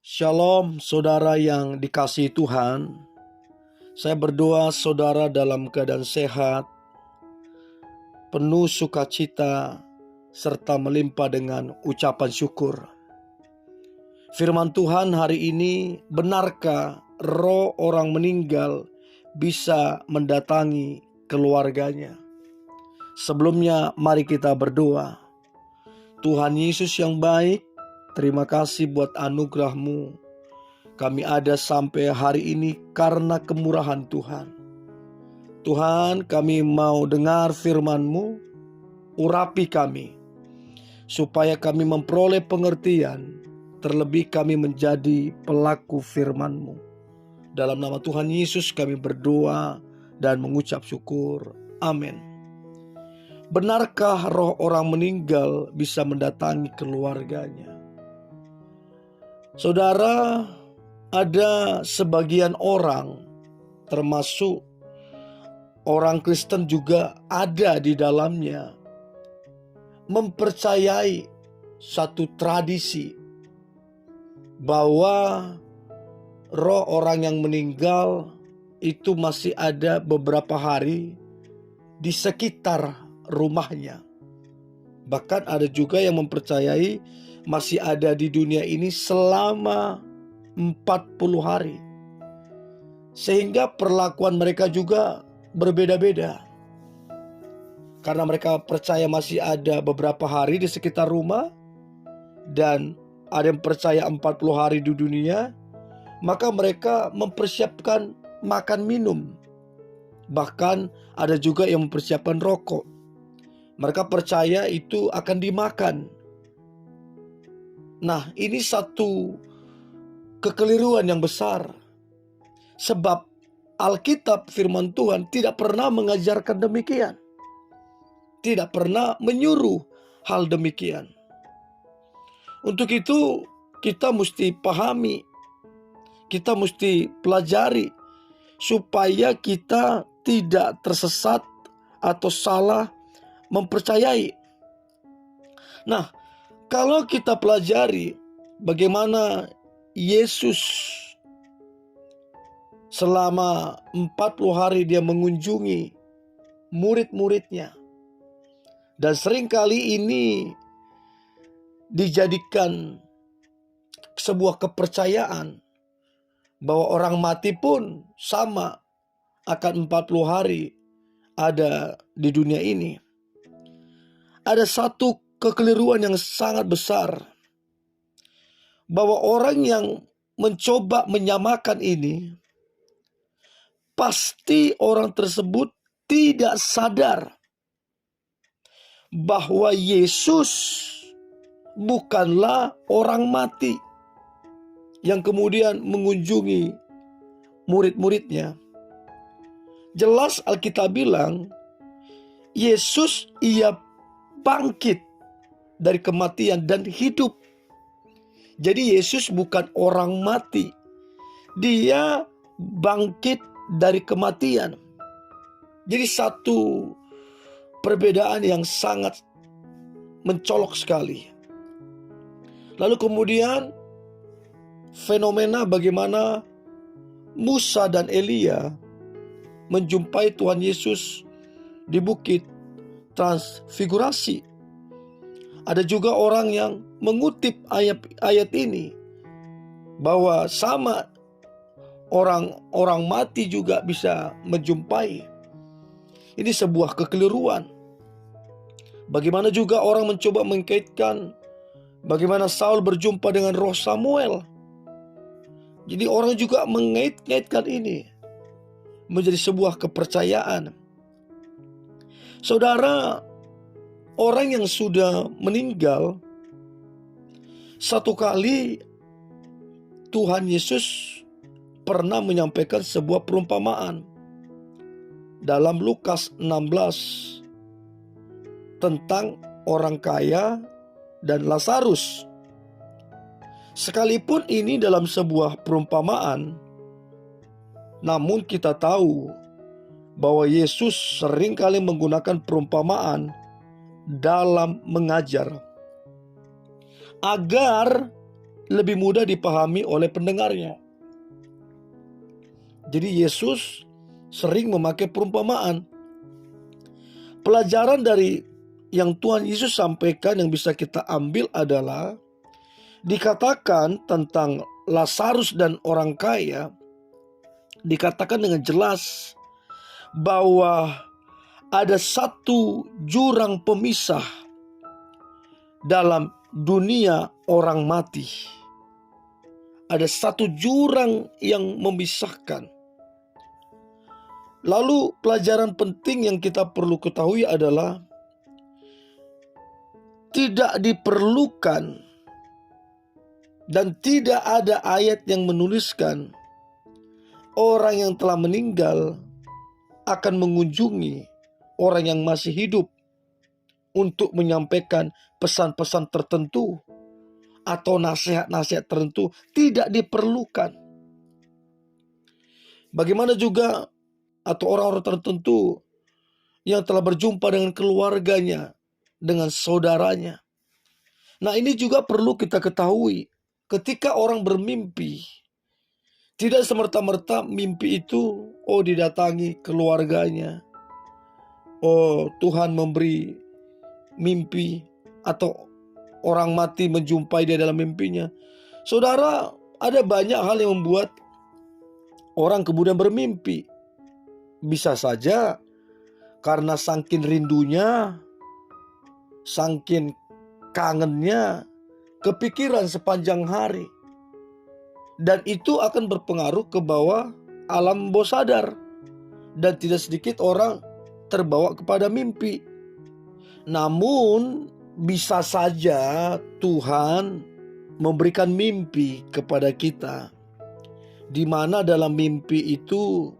Shalom saudara yang dikasihi Tuhan. Saya berdoa saudara dalam keadaan sehat, penuh sukacita, serta melimpah dengan ucapan syukur. Firman Tuhan hari ini, benarkah roh orang meninggal bisa mendatangi keluarganya? Sebelumnya mari kita berdoa. Tuhan Yesus yang baik, terima kasih buat anugerah-Mu. Kami ada sampai hari ini karena kemurahan Tuhan. Tuhan, kami mau dengar firman-Mu, urapi kami, supaya kami memperoleh pengertian, terlebih kami menjadi pelaku firman-Mu. Dalam nama Tuhan Yesus kami berdoa dan mengucap syukur. Amin. Benarkah roh orang meninggal bisa mendatangi keluarganya? Saudara, ada sebagian orang, termasuk orang Kristen juga ada di dalamnya, mempercayai satu tradisi bahwa roh orang yang meninggal itu masih ada beberapa hari di sekitar rumahnya. Bahkan ada juga yang mempercayai masih ada di dunia ini selama 40 hari. Sehingga perlakuan mereka juga berbeda-beda. Karena mereka percaya masih ada beberapa hari di sekitar rumah, dan ada yang percaya 40 hari di dunia, maka mereka mempersiapkan makan minum. Bahkan ada juga yang mempersiapkan rokok. Mereka percaya itu akan dimakan. Nah, ini satu kekeliruan yang besar. Sebab Alkitab firman Tuhan tidak pernah mengajarkan demikian. Tidak pernah menyuruh hal demikian. Untuk itu kita mesti pahami, kita mesti pelajari, supaya kita tidak tersesat atau salah mempercayai. Nah, kalau kita pelajari bagaimana Yesus selama 40 hari dia mengunjungi murid-muridnya, dan seringkali ini dijadikan sebuah kepercayaan bahwa orang mati pun sama akan 40 hari ada di dunia ini. Ada satu kekeliruan yang sangat besar, bahwa orang yang mencoba menyamakan ini, pasti orang tersebut tidak sadar bahwa Yesus bukanlah orang mati yang kemudian mengunjungi murid-muridnya. Jelas Alkitab bilang Yesus ia bangkit dari kematian dan hidup. Jadi Yesus bukan orang mati, dia bangkit dari kematian. Jadi satu perbedaan yang sangat mencolok sekali. Lalu kemudian fenomena bagaimana Musa dan Elia menjumpai Tuhan Yesus di bukit Transfigurasi. Ada juga orang yang mengutip ayat ini bahwa sama orang mati juga bisa menjumpai. Ini sebuah kekeliruan. Bagaimana juga orang mencoba mengkaitkan bagaimana Saul berjumpa dengan roh Samuel. Jadi orang juga mengait-ngaitkan ini menjadi sebuah kepercayaan. Saudara, orang yang sudah meninggal, satu kali Tuhan Yesus pernah menyampaikan sebuah perumpamaan dalam Lukas 16 tentang orang kaya dan Lazarus. Sekalipun ini dalam sebuah perumpamaan, namun kita tahu bahwa Yesus seringkali menggunakan perumpamaan dalam mengajar, agar lebih mudah dipahami oleh pendengarnya. Jadi Yesus sering memakai perumpamaan. Pelajaran dari yang Tuhan Yesus sampaikan yang bisa kita ambil adalah dikatakan tentang Lazarus dan orang kaya, dikatakan dengan jelas bahwa ada satu jurang pemisah dalam dunia orang mati. Ada satu jurang yang memisahkan. Lalu pelajaran penting yang kita perlu ketahui adalah tidak diperlukan dan tidak ada ayat yang menuliskan orang yang telah meninggal akan mengunjungi orang yang masih hidup untuk menyampaikan pesan-pesan tertentu atau nasihat-nasihat tertentu. Tidak diperlukan. Bagaimana juga atau orang-orang tertentu yang telah berjumpa dengan keluarganya, dengan saudaranya. Nah, ini juga perlu kita ketahui. Ketika orang bermimpi, tidak semerta-merta mimpi itu didatangi keluarganya. Tuhan memberi mimpi atau orang mati menjumpai dia dalam mimpinya. Saudara, ada banyak hal yang membuat orang kemudian bermimpi. Bisa saja karena saking rindunya, saking kangennya, kepikiran sepanjang hari. Dan itu akan berpengaruh ke bawah alam bawah sadar. Dan tidak sedikit orang terbawa kepada mimpi. Namun bisa saja Tuhan memberikan mimpi kepada kita, di mana dalam mimpi itu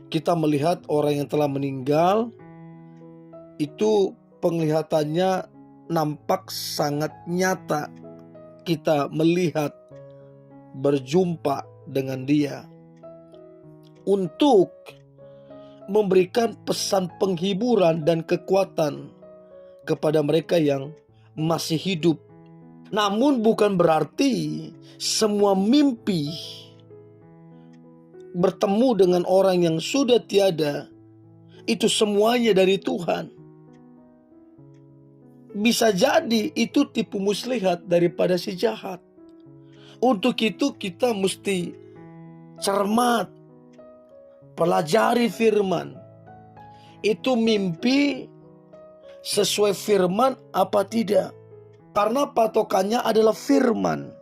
kita melihat orang yang telah meninggal. Itu penglihatannya nampak sangat nyata. Kita melihat, berjumpa dengan dia untuk memberikan pesan penghiburan dan kekuatan kepada mereka yang masih hidup. Namun bukan berarti semua mimpi bertemu dengan orang yang sudah tiada itu semuanya dari Tuhan. Bisa jadi itu tipu muslihat daripada si jahat. Untuk itu kita mesti cermat, pelajari firman. Itu mimpi sesuai firman apa tidak? Karena patokannya adalah firman.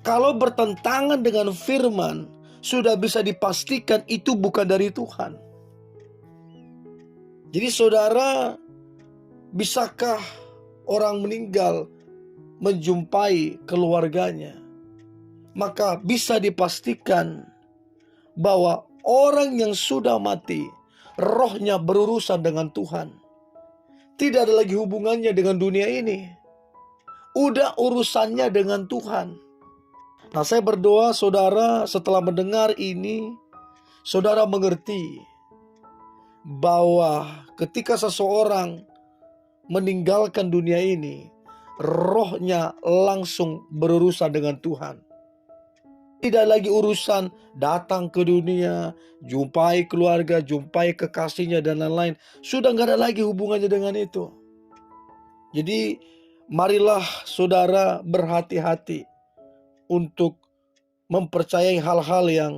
Kalau bertentangan dengan firman, sudah bisa dipastikan itu bukan dari Tuhan. Jadi saudara, bisakah orang meninggal menjumpai keluarganya? Maka bisa dipastikan bahwa orang yang sudah mati, rohnya berurusan dengan Tuhan. Tidak ada lagi hubungannya dengan dunia ini. Udah urusannya dengan Tuhan. Nah, saya berdoa saudara setelah mendengar ini, saudara mengerti bahwa ketika seseorang meninggalkan dunia ini, rohnya langsung berurusan dengan Tuhan. Tidak lagi urusan datang ke dunia, jumpai keluarga, jumpai kekasihnya dan lain-lain. Sudah gak ada lagi hubungannya dengan itu. Jadi marilah saudara berhati-hati untuk mempercayai hal-hal yang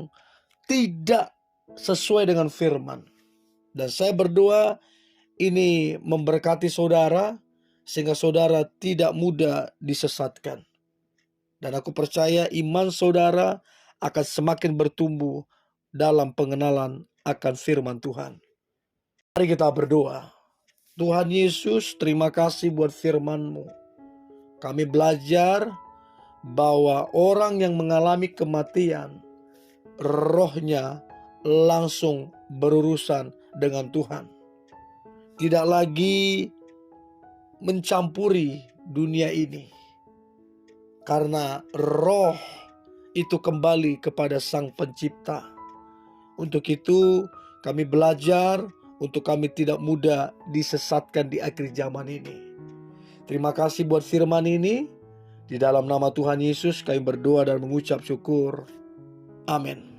tidak sesuai dengan firman. Dan saya berdoa ini memberkati saudara sehingga saudara tidak mudah disesatkan. Dan aku percaya iman saudara akan semakin bertumbuh dalam pengenalan akan firman Tuhan. Mari kita berdoa. Tuhan Yesus, terima kasih buat firman-Mu. Kami belajar bahwa orang yang mengalami kematian, rohnya langsung berurusan dengan Tuhan. Tidak lagi mencampuri dunia ini. Karena roh itu kembali kepada Sang Pencipta. Untuk itu kami belajar untuk kami tidak mudah disesatkan di akhir zaman ini. Terima kasih buat firman ini. Di dalam nama Tuhan Yesus kami berdoa dan mengucap syukur. Amin.